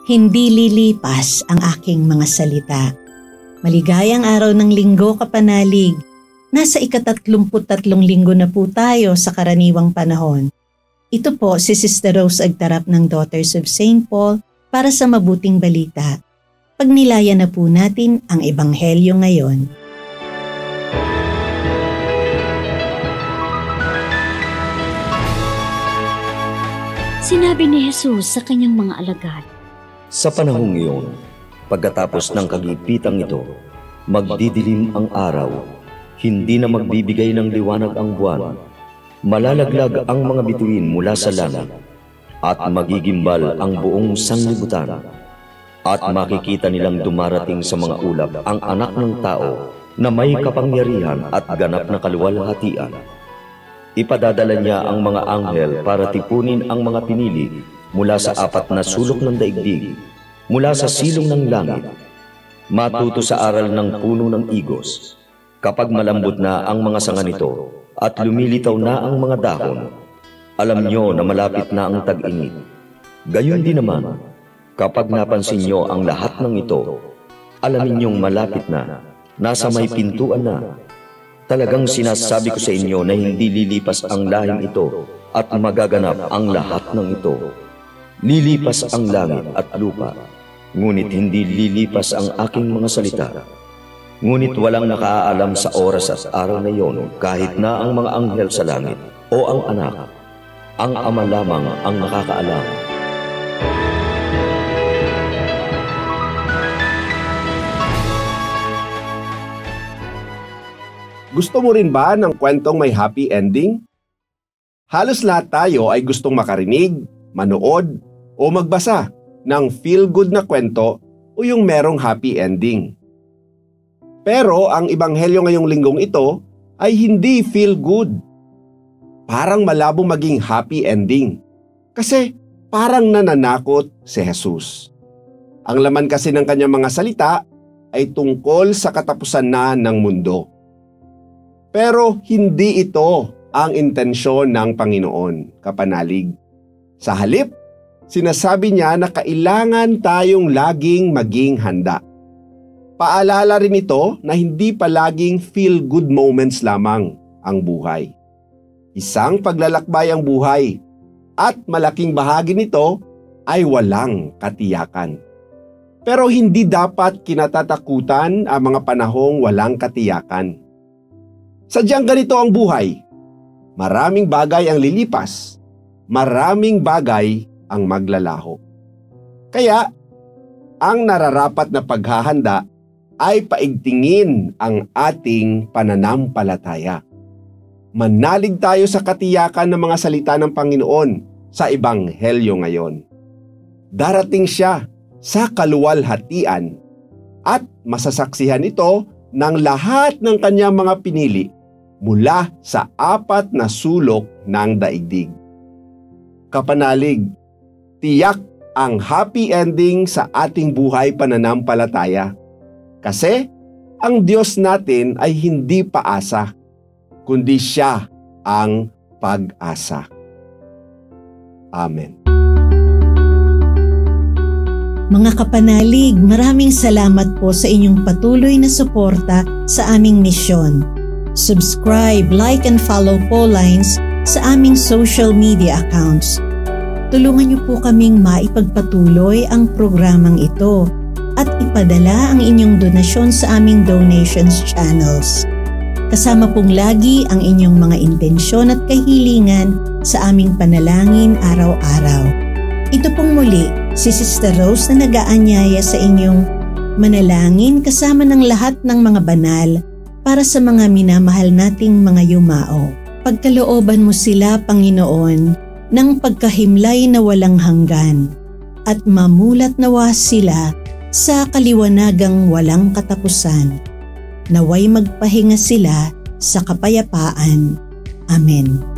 Hindi lilipas ang aking mga salita. Maligayang araw ng linggo, kapanalig. Nasa ika-33 linggo na po tayo sa karaniwang panahon. Ito po si Sister Rose Agtarap ng Daughters of St. Paul para sa mabuting balita. Pagnilayan na po natin ang Ebanghelyo ngayon. Sinabi ni Jesus sa kanyang mga alagad, sa panahong iyon, pagkatapos ng kagipitang ito, magdidilim ang araw, hindi na magbibigay ng liwanag ang buwan, malalaglag ang mga bituin mula sa langit, at magigimbal ang buong sanglibutan, at makikita nilang dumarating sa mga ulap ang anak ng tao na may kapangyarihan at ganap na kaluwalhatian. Ipadadala niya ang mga anghel para tipunin ang mga pinili mula sa 4 na sulok ng daigdig, mula sa silong ng langit, matuto sa aral ng puno ng igos. Kapag malambot na ang mga sanga nito at lumilitaw na ang mga dahon, alam nyo na malapit na ang tag-init. Gayon din naman, kapag napansin nyo ang lahat ng ito, alamin nyong malapit na, nasa may pintuan na. Talagang sinasabi ko sa inyo na hindi lilipas ang lahing ito at magaganap ang lahat ng ito. Lilipas ang langit at lupa, ngunit hindi lilipas ang aking mga salita. Ngunit walang nakaalam sa oras at araw na iyon, kahit na ang mga anghel sa langit o ang anak. Ang Ama lamang ang nakakaalam. Gusto mo rin ba ng kwentong may happy ending? Halos lahat tayo ay gustong makarinig, manood, o magbasa ng feel-good na kwento o yung merong happy ending. Pero ang ebanghelyo ngayong linggong ito ay hindi feel-good. Parang malabo maging happy ending kasi parang nananakot si Jesus. Ang laman kasi ng kanyang mga salita ay tungkol sa katapusan na ng mundo. Pero hindi ito ang intensyon ng Panginoon, kapanalig. Sa halip, sinasabi niya na kailangan tayong laging maging handa. Paalala rin ito na hindi palaging feel-good moments lamang ang buhay. Isang paglalakbay ang buhay at malaking bahagi nito ay walang katiyakan. Pero hindi dapat kinatatakutan ang mga panahong walang katiyakan. Sadyang ganito ang buhay. Maraming bagay ang lilipas, maraming bagay ang maglalaho. Kaya, ang nararapat na paghahanda ay paigtingin ang ating pananampalataya. Manalig tayo sa katiyakan ng mga salita ng Panginoon sa Ebanghelyo ngayon. Darating siya sa kaluwalhatian at masasaksihan ito ng lahat ng kanyang mga pinili mula sa 4 na sulok ng daigdig. Kapanalig, tiyak ang happy ending sa ating buhay pananampalataya. Kasi ang Diyos natin ay hindi paasa, kundi siya ang pag-asa. Amen. Mga kapanalig, maraming salamat po sa inyong patuloy na suporta sa aming misyon. Subscribe, like, and follow Paulines sa aming social media accounts. Tulungan niyo po kaming maipagpatuloy ang programang ito at ipadala ang inyong donasyon sa aming donations channels. Kasama pong lagi ang inyong mga intensyon at kahilingan sa aming panalangin araw-araw. Ito pong muli, si Sister Rose na nag-aanyaya sa inyong manalangin kasama ng lahat ng mga banal para sa mga minamahal nating mga yumao. Pagkalooban mo sila, Panginoon, ng pagkahimlay na walang hanggan at mamulat nawa sila sa kaliwanagang walang katapusan. Naway magpahinga sila sa kapayapaan. Amen.